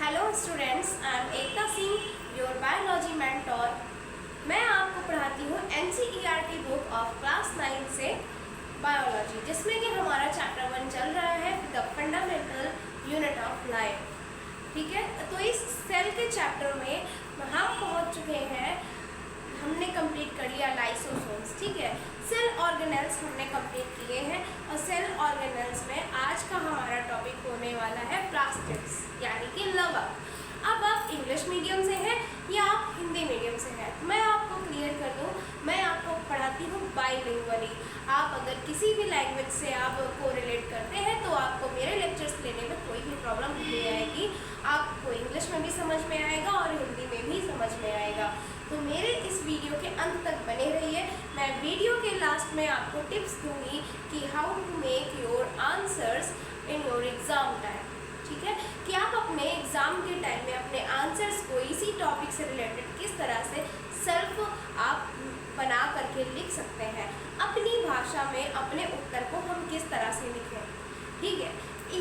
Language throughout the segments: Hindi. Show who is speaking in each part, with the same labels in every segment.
Speaker 1: Hello students, I am Ekta Singh, your biology mentor. मैं आपको पढ़ाती हूँ NCERT बुक ऑफ क्लास 9 से बायोलॉजी, जिसमें कि हमारा चैप्टर 1 चल रहा है the fundamental unit of life. ठीक है, तो इस सेल के चैप्टर में हम पहुँच चुके हैं। हमने कंप्लीट कर लिया लाइसोसोम्स। ठीक है, सेल ऑर्गेनेल्स हमने कंप्लीट किए हैं और सेल ऑर्गेनेल्स में आज का हमारा टॉपिक होने वाला है प्लास्टिड्स, यानी कि लवक। अब आप इंग्लिश मीडियम से हैं या आप हिंदी मीडियम से हैं, मैं आपको क्लियर कर दूं, मैं आपको पढ़ाती हूँ बाइलिंगुअली। आप अगर किसी भी लैंग्वेज से आप को रिलेट करते हैं तो आपको मेरे लेक्चर्स लेने में कोई भी प्रॉब्लम नहीं आएगी। आपको इंग्लिश में भी समझ में आएगा और हिंदी में भी समझ में आएगा। तो मेरे इस वीडियो के अंत तक बने रहिए। मैं वीडियो के लास्ट में आपको टिप्स दूंगी कि how to make your answers in your exam time. ठीक है, कि आप अपने एग्ज़ाम के टाइम में अपने आंसर्स को इसी टॉपिक से रिलेटेड किस तरह से सेल्फ आप बना करके लिख सकते हैं, अपनी भाषा में अपने उत्तर को हम किस तरह से लिखें। ठीक है,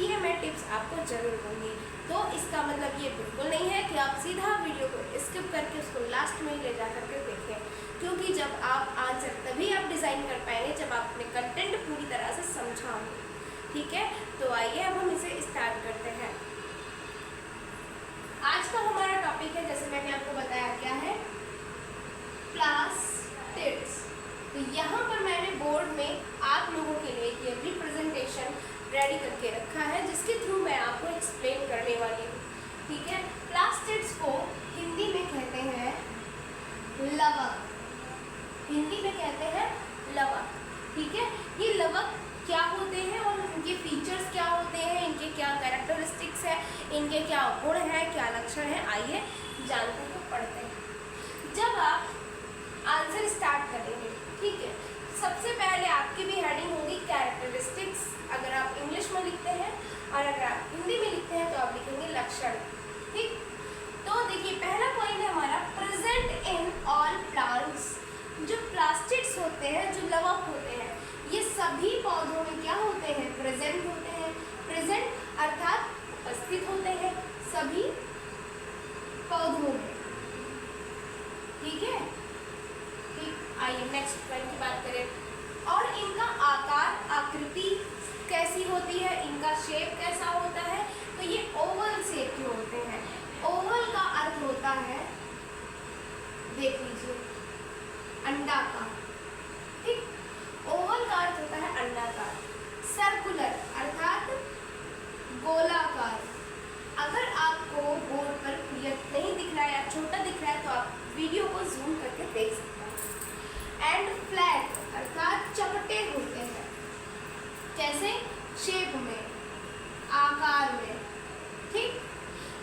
Speaker 1: ये मैं टिप्स आपको ज़रूर दूंगी। तो इसका मतलब ये बिल्कुल नहीं है कि आप सीधा वीडियो को स्किप करके उसको लास्ट में ले जा करके देखें, क्योंकि जब आप आंसर तभी आप डिज़ाइन कर पाएंगे जब आप अपने कंटेंट पूरी तरह से समझा होंगे। ठीक है, तो आइए अब हम इसे स्टार्ट करते हैं। आज का हमारा टॉपिक है, जैसे मैंने आपको बताया, क्या है, प्लास्टिड्स। तो यहाँ पर मैंने बोर्ड में आप लोगों के लिए ये रिप्रेजेंटेशन रेडी करके रखा है, जिसके थ्रू मैं आपको एक्सप्लेन करने वाली हूँ। ठीक है, प्लास्टिड्स को हिंदी में कहते हैं लवक। हिंदी में कहते हैं लवक। ठीक है, ये लवक क्या होते हैं और इनके फीचर्स क्या होते हैं, इनके क्या कैरेक्टरिस्टिक्स है, इनके क्या गुण हैं, क्या लक्षण हैं, आइए जानते हैं, पढ़ते हैं। जब आप आंसर स्टार्ट करेंगे, ठीक है, सबसे पहले आपकी भी हेडिंग होगी कैरेक्टरिस्टिक्स, अगर आप इंग्लिश में लिखते हैं, और अगर आप हिंदी में लिखते हैं तो आप लिखेंगे लक्षण। ठीक, तो देखिए पहला पॉइंट है हमारा प्रेजेंट इन ऑल प्लांट्स। जो प्लास्टिड्स होते हैं, जो लवक होते हैं, ये सभी पौधों में क्या होते हैं, प्रेजेंट होते हैं। प्रेजेंट अर्थात उपस्थित होते हैं सभी पौधों में। ठीक है, ठीक, आइए नेक्स्ट पॉइंट की बात करें। और इनका आकार, आकृति कैसी होती है, इनका शेप कैसा होता है, तो ये ओवल शेप के होते हैं। ओवल का अर्थ होता है, देख लीजिए, अंडाकार। ठीक, ओवल का अर्थ होता है अंडाकार। सर्कुलर अर्थात गोलाकार। अगर आपको बोर्ड पर क्लियर नहीं दिख रहा है या छोटा दिख रहा है तो आप वीडियो को जूम करके देख सकते हैं। एंड फ्लैट अर्थात चपटे होते हैं, कैसे, शेप में, आकार में। ठीक,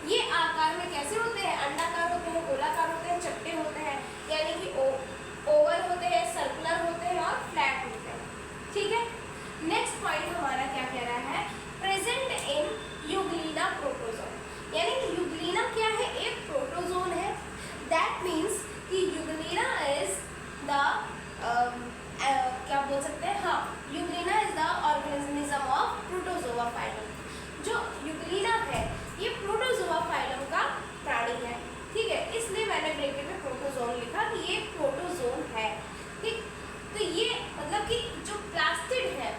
Speaker 1: ये आकार में कैसे होते हैं, अंडाकार होते हैं, गोलाकार होते हैं, चपटे होते हैं, यानी कि ओवल होते हैं, सर्कुलर होते हैं और फ्लैट होते हैं। ठीक है, नेक्स्ट पॉइंट हमारा क्या कह रहा है, प्रेजेंट इन यूग्लिना प्रोटोजोन। यानी कि यूग्लिना क्या है, एक प्रोटोजोन है। दैट मीन्स कि यूग्लिना इज द क्या बोल सकते हैं, हाँ, Euglena is the organism of protozoa phylum. जो यूग्लिना है ये प्रोटोजोआ फाइलम का प्राणी है। ठीक है, इसलिए मैंने ब्रैकेट में प्रोटोजोन लिखा कि ये प्रोटोजोन है। ठीक, तो ये मतलब कि जो प्लास्टिड है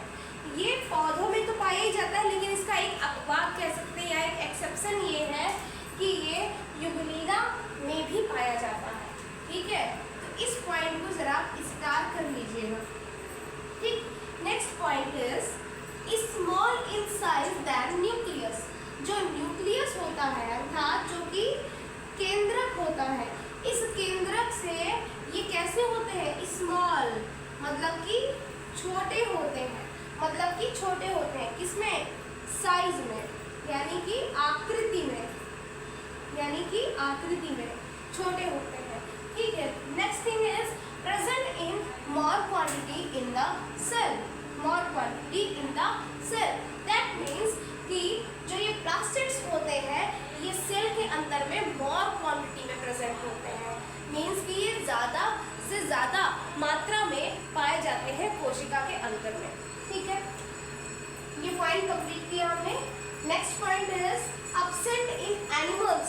Speaker 1: ये पौधों में तो पाया ही जाता है, लेकिन इसका एक अपवाद कह सकते हैं या एक एक्सेप्शन ये है कि ये यूग्लिना में भी पाया जाता है। ठीक है, तो इस पॉइंट को जरा स्टार कर लीजिएगा। ठीक, next point is small in size than nucleus. जो न्यूक्लियस होता है अर्थात जो कि केंद्रक होता है, इस केंद्रक से ये कैसे होते हैं, स्मॉल मतलब कि छोटे होते हैं, मतलब कि छोटे होते हैं किसमें, साइज में, यानी कि आकृति में, यानी कि आकृति में छोटे होते हैं। ठीक है, next thing is present in more quantity in the cell. More quantity in the cell, that means कि जो ये प्लास्टिड्स होते हैं ये सेल के अंदर में मोर क्वांटिटी में प्रेजेंट होते हैं। मीन्स कि ये ज़्यादा से ज़्यादा मात्रा में पाए जाते हैं कोशिका के अंदर में। ठीक है, ये पॉइंट कंप्लीट किया हमने। Next point is absent in animals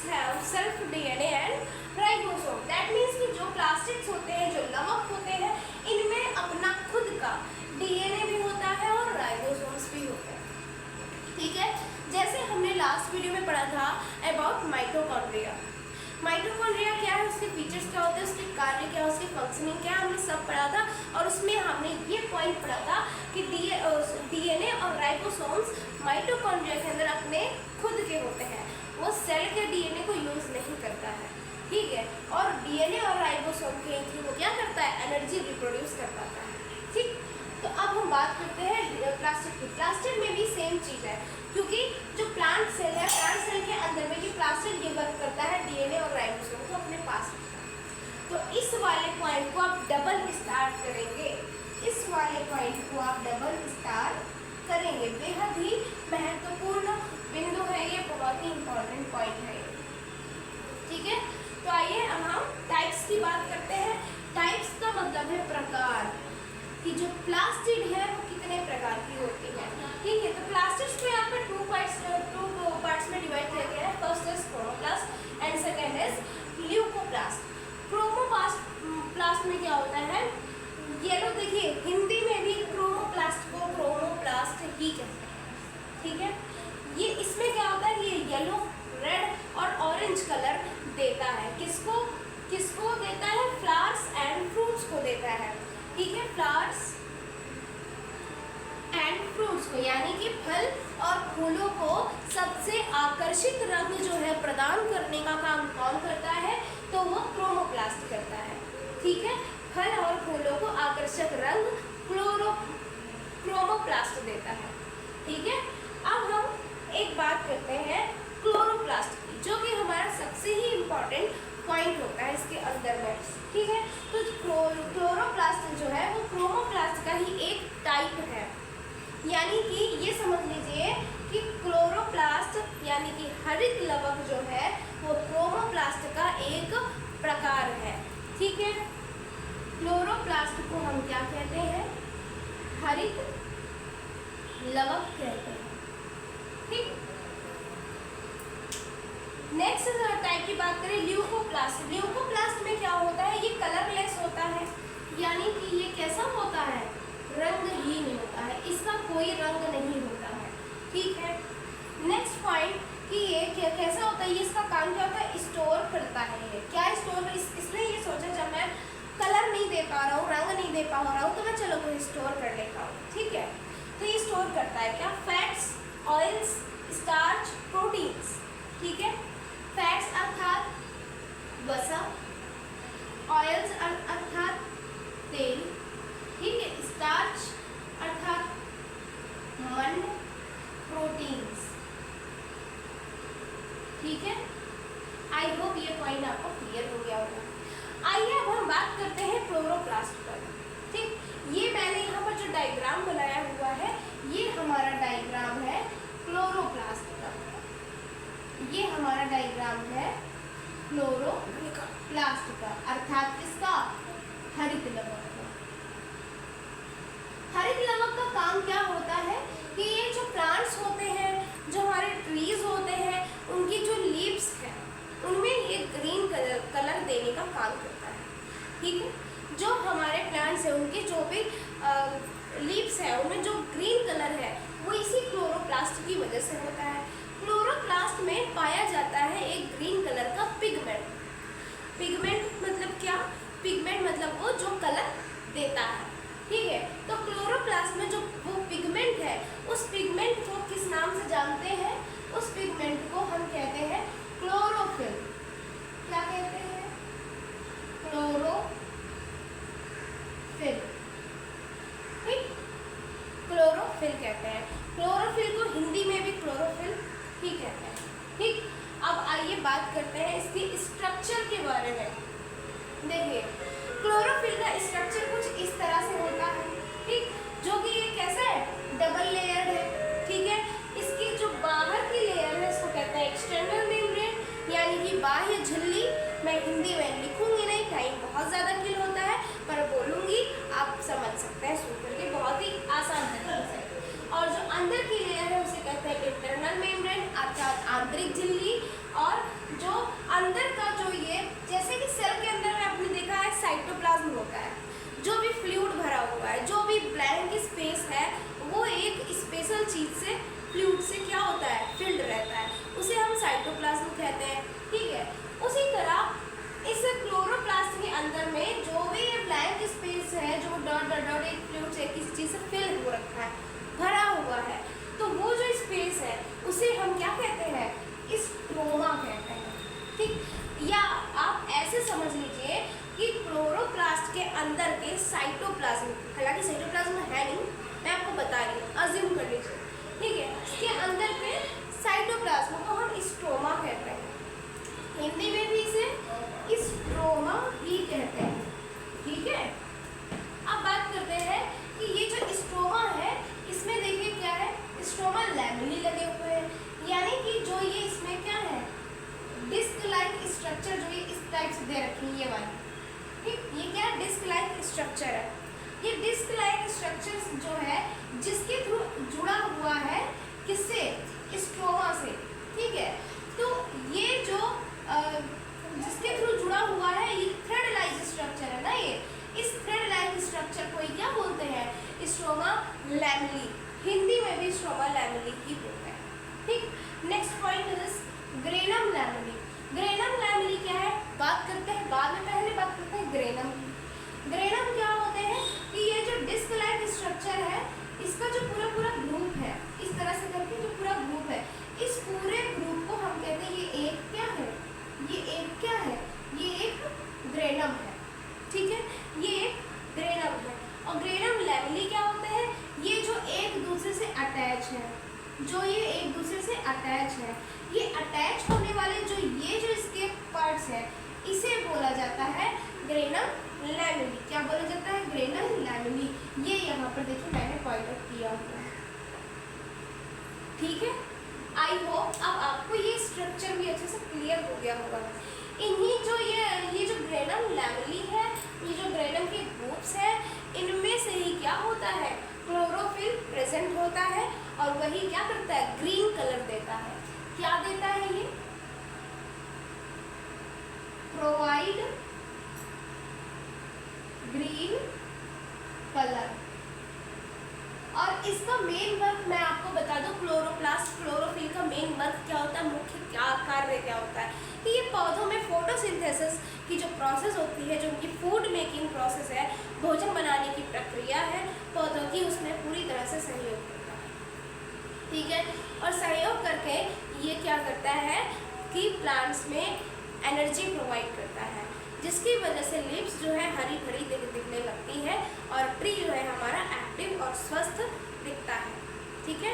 Speaker 1: have self DNA and ribosome. That means कि जो प्लास्टिड्स होते हैं, जो लवक होते हैं, इनमें अपना खुद का डीएनए भी होता है और राइबोसोम्स भी होते हैं। ठीक है, जैसे हमने लास्ट वीडियो में पढ़ा था अबाउट माइटोकॉन्ड्रिया। माइटोकॉन्ड्रिया क्या है, उसके फीचर्स क्या होते हैं, उसके कार्य क्या है, उसकी फंक्शनिंग क्या है, हमने सब पढ़ा था। और उसमें हमने ये पॉइंट पढ़ा था कि डीएनए और राइबोसोम्स माइटोकॉन्ड्रिया के अंदर अपने खुद के होते हैं, वो सेल के डीएनए को यूज नहीं करता है। ठीक है, और डीएनए और राइबोसोम के थ्रू वो क्या करता है, एनर्जी रिप्रोड्यूस कर पाता है। ठीक, तो अब हम बात करते हैं प्लास्टिड की। प्लास्टिड में भी सेम चीज़ है, क्योंकि जो प्लांट सेल है, प्लांट सेल के अंदर में ये प्लास्टिड ये वर्क करता है डीएनए और राइबोसोम को अपने पास रखता है। तो इस वाले पॉइंट को आप डबल स्टार करेंगे, इस वाले पॉइंट को आप डबल स्टार करेंगे। बेहद ही महत्वपूर्ण बिंदु है ये, बहुत ही इंपॉर्टेंट पॉइंट है ये। ठीक है, तो आइए अब हम टाइप्स की बात करते हैं। टाइप्स का मतलब है प्रकार, कि जो प्लास्टिड है वो कितने प्रकार की होती है। ठीक है, तो प्लास्टिड्स को यहाँ पर टू पार्ट्स में डिवाइड किया गया है। First is chromoplast and second is leucoplast. Chromoplast में क्या होता है, येलो, देखिए हिंदी में भी क्रोमोप्लास्ट को क्रोमोप्लास्ट ही कहते हैं। ठीक है, ये इसमें क्या होता है, ये येलो, रेड और ऑरेंज कलर देता है। किसको देता है, फ्लावर्स एंड फ्रूट्स को देता है। ठीक है, फ्लावर्स एंड फ्रूट्स को, यानी कि फल और फूलों को सबसे आकर्षित रंग जो है प्रदान करने का काम कौन करता है, तो वो क्रोमोप्लास्ट करता है। ठीक है, फल और फूलों को आकर्षक रंग क्रोमोप्लास्ट देता है। ठीक है, अब हम एक बात करते हैं क्लोरोप्लास्ट की, जो कि हमारा सबसे ही इम्पोर्टेंट पॉइंट होता है इसके अंदर में। ठीक है, तो क्लोरोप्लास्ट जो है वो क्रोमोप्लास्ट का ही एक टाइप है, यानी कि ये समझ लीजिए कि क्लोरोप्लास्ट यानी कि हरित लवक जो है वो क्रोमोप्लास्ट का एक प्रकार है। ठीक है, क्लोरोप्लास्ट को हम क्या कहते हैं, हरित लवक कहते हैं। ठीक, नेक्स्ट टाइप की बात करें ल्यूकोप्लास्ट। ल्यूकोप्लास्ट में क्या होता है, ये कलरलेस होता है, यानी कि ये कैसा होता है, रंगहीन होता है, इसका कोई रंग नहीं होता है। ठीक है, नेक्स्ट पॉइंट कि ये कैसा होता है, ये इसका काम क्या होता है, स्टोर करता है। ये क्या स्टोर, इसलिए ये सोचा जब मैं कलर नहीं दे पा रहा हूँ, रंग नहीं दे पा रहा हूँ, तो मैं चलो कोई स्टोर कर लेता हूँ। ठीक है, तो ये स्टोर करता है क्या, फैट्स, ऑयल्स, स्टार्च, प्रोटीन्स। ठीक है, फैट्स अर्थात वसा, ऑयल्स अर्थात तेल, ठीक है, स्टार्च अर्थात मंड, प्रोटीन्स। ठीक है, आई होप ये पॉइंट आपको क्लियर हो गया होगा। आइए अब हम बात करते हैं क्लोरोप्लास्ट पर। ठीक, ये मैंने यहाँ पर जो डायग्राम बनाया हुआ है, ये हमारा डायग्राम है क्लोरोप्लास्ट का। ये हमारा डायग्राम है क्लोरोप्लास्ट का, अर्थात किसका, हरित लवक का। हरित लवक का काम क्या होता है कि ये जो प्लांट्स होते हैं, जो हमारे ट्रीज होते हैं, उनकी जो लीव्स हैं उनमें ये ग्रीन कलर देने का काम करता है। ठीक है, जो हमारे प्लांट्स हैं उनके जो भी लीव्स है उनमें जो ग्रीन कलर है वो इसी क्लोरोप्लास्ट की वजह से होता है। क्लोरोप्लास्ट में पाया जाता है एक ग्रीन कलर का पिगमेंट। पिगमेंट मतलब क्या, पिगमेंट मतलब वो जो कलर देता है। ठीक है, तो क्लोरोप्लास्ट में जो वो पिगमेंट है, उस पिगमेंट को किस नाम से जानते हैं, उस पिगमेंट को हम कहते हैं क्लोरोफिल। क्या कहते हैं, क्लोरोफिल। ठीक, क्लोरोफिल कहते हैं। क्लोरोफिल को हिंदी में भी क्लोरोफिल ही कहते हैं। ठीक, अब आइए बात करते हैं इसकी स्ट्रक्चर के बारे में। देखिए, क्लोरोफिल का स्ट्रक्चर कुछ इस तरह से होता है। ठीक, जो कि ये कैसा है, डबल लेयर्ड है। ठीक है, इसकी जो बाहर की लेयर है इसको कहते हैं एक्सटर्नल मेम्ब्रेन, यानी कि बाह्य झिल्ली। मैं हिंदी में लिखूंगी नहीं, टाइम बहुत ज़्यादा किल होता है, पर बोलूंगी, आप समझ सकते हैं सुन करके बहुत ही आसान तरीके से। और जो अंदर की लेयर है उसे कहते हैं इंटरनल मेम्ब्रेन, अर्थात आंतरिक झिल्ली। और जो टाइप से दे रखी है ये वाली, ठीक। ये क्या है, डिस्क लाइक स्ट्रक्चर है। ये डिस्क लाइक स्ट्रक्चर जो है जिसके थ्रू जुड़ा हुआ है किससे, स्ट्रोमा से, ठीक है। तो ये जो जिसके थ्रू जुड़ा हुआ है ये थ्रेड लाइक स्ट्रक्चर है ना, ये इस थ्रेड लाइक स्ट्रक्चर को क्या बोलते हैं, स्ट्रोमा लैमेली। हिंदी में भी स्ट्रोमा लैमेली ही बोलते हैं, ठीक। Next point is granum lamellae. Granum lamellae क्या है, बात करते हैं बाद में, पहले बात करते हैं ग्रेनम की। ग्रेनम क्या होते हैं कि ये जो डिस्क लाइक स्ट्रक्चर है इसका जो पूरा ग्रुप है, इस तरह से करके जो पूरा ग्रुप है, इस पूरे ग्रुप को हम कहते हैं ये एक क्या है, ये एक क्या है, ये एक ग्रेनम है, ठीक है। ये एक ग्रेनम है। और ग्रेनम लैमेली क्या होते हैं, ये जो एक दूसरे से अटैच है, जो ये एक दूसरे से अटैच है, ये अटैच होने वाले जो इसके पार्ट्स हैं इसे बोला जाता है ग्रेनम लैमेली। क्या बोला जाता है, ग्रेनम लैमेली। ये यहाँ पर देखिए मैंने पॉइंट आउट किया हुआ है, ठीक है। आई होप अब आपको ये स्ट्रक्चर भी अच्छे से क्लियर हो गया होगा। इन्हीं जो ये जो ग्रेनम लैमेली है, ये जो ग्रेनम के ग्रुप्स है, इनमें से ही क्या होता है, क्लोरोफिल प्रेजेंट होता है और वही क्या करता है, ग्रीन कलर देता है। क्या देता है ये, प्रोवाइड ग्रीन कलर। और इसका मेन वर्क मैं आपको बता दूं, क्लोरोप्लास्ट क्लोरोफिल का मेन वर्क क्या होता है, मुख्य क्या कार्य क्या होता है कि ये पौधों में फोटोसिंथेसिस की जो प्रोसेस होती है, जो उनकी फूड मेकिंग प्रोसेस है, भोजन बनाने की प्रक्रिया है पौधों की, उसमें पूरी तरह से सहयोग करता है, ठीक है। और सहयोग करके ये क्या करता है कि प्लांट्स में एनर्जी प्रोवाइड करता है, जिसकी वजह से लीव्स जो है हरी भरी दिखने लगती है और ट्री जो है हमारा एक्टिव और स्वस्थ दिखता है, ठीक है।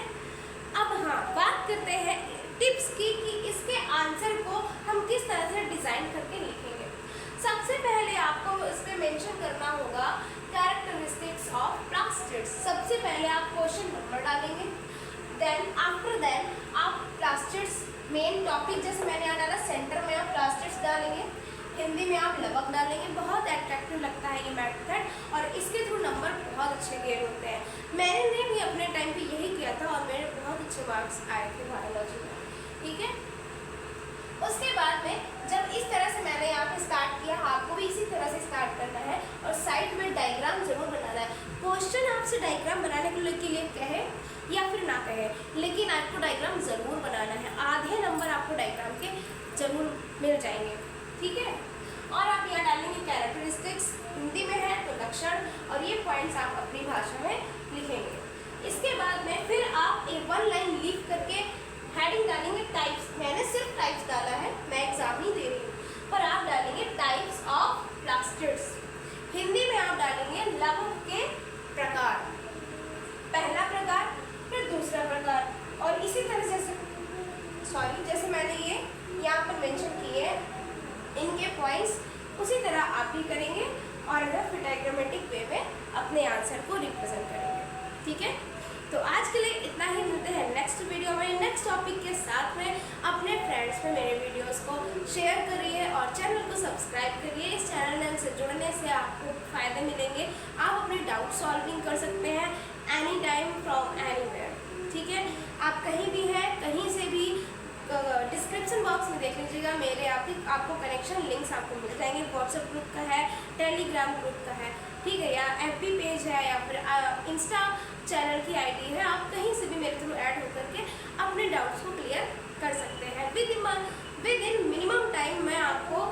Speaker 1: अब हाँ, बात करते हैं टिप्स की कि इसके आंसर को हम किस तरह से डिज़ाइन करके लिखेंगे। सबसे पहले आपको इस पर मेंशन करना होगा कैरेक्टरिस्टिक्स ऑफ प्लास्टिड्स। सबसे पहले आप क्वेश्चन नंबर डालेंगे, देन आफ्टर देन आप प्लास्टिड्स मेन टॉपिक, जैसे मैंने यहाँ डाला सेंटर में आप प्लास्टिड्स डालेंगे, हिंदी में आप लवक डालेंगे। बहुत अट्रैक्टिव लगता है ये मेथड और इसके थ्रू नंबर बहुत अच्छे गेन होते हैं। मैंने भी अपने टाइम पे यही किया था और मेरे बहुत अच्छे मार्क्स आए थे बायोलॉजी में, ठीक है। उसके बाद में जब इस तरह से मैंने यहाँ पे स्टार्ट किया, आपको भी इसी तरह से स्टार्ट करना है और साइड में डायग्राम जरूर बनाना है। क्वेश्चन आपसे डायग्राम बनाने के लिए कहे या फिर ना कहे, लेकिन आपको डायग्राम ज़रूर बनाना है। आधे नंबर आपको डायग्राम के जरूर मिल जाएंगे, ठीक है। और आप यहाँ डालेंगे कैरेक्टरिस्टिक्स, हिंदी में है तो लक्षण, और ये पॉइंट्स आप अपनी भाषा में लिखेंगे। इसके बाद में फिर आप एक वन लाइन लिख करके हेडिंग डालेंगे टाइप्स। मैंने सिर्फ टाइप्स डाला है, मैं एग्जाम ही दे रही हूँ, पर आप डालेंगे टाइप्स ऑफ प्लास्टिड्स। हिंदी में आप डालेंगे लवक के प्रकार, पहला प्रकार फिर दूसरा प्रकार, और इसी तरह जैसे मैंने ये यहाँ पर मेंशन किए इनके पॉइंट्स, उसी तरह आप भी करेंगे और फिर डायग्रामेटिक वे में अपने आंसर को रिप्रेजेंट करेंगे, ठीक है। तो आज के लिए इतना ही, मिलते हैं नेक्स्ट वीडियो में नेक्स्ट टॉपिक के साथ में। अपने फ्रेंड्स में मेरे वीडियोस को शेयर करिए और चैनल को सब्सक्राइब करिए। इस चैनल से जुड़ने से आपको फ़ायदे मिलेंगे, आप अपने डाउट सॉल्विंग कर सकते हैं एनी टाइम फ्रॉम एनीवेयर, ठीक है। आप कहीं भी हैं, कहीं से भी, डिस्क्रिप्शन बॉक्स में देख लीजिएगा, मेरे आपको कनेक्शन लिंक्स आपको मिल जाएंगे। व्हाट्सएप ग्रुप का है, टेलीग्राम ग्रुप का है, ठीक है, या FB पेज है, या फिर इंस्टा चैनल की ID है। आप कहीं से भी मेरे थ्रू ऐड होकर के अपने डाउट्स को क्लियर कर सकते हैं। विद इन मिनिमम टाइम मैं आपको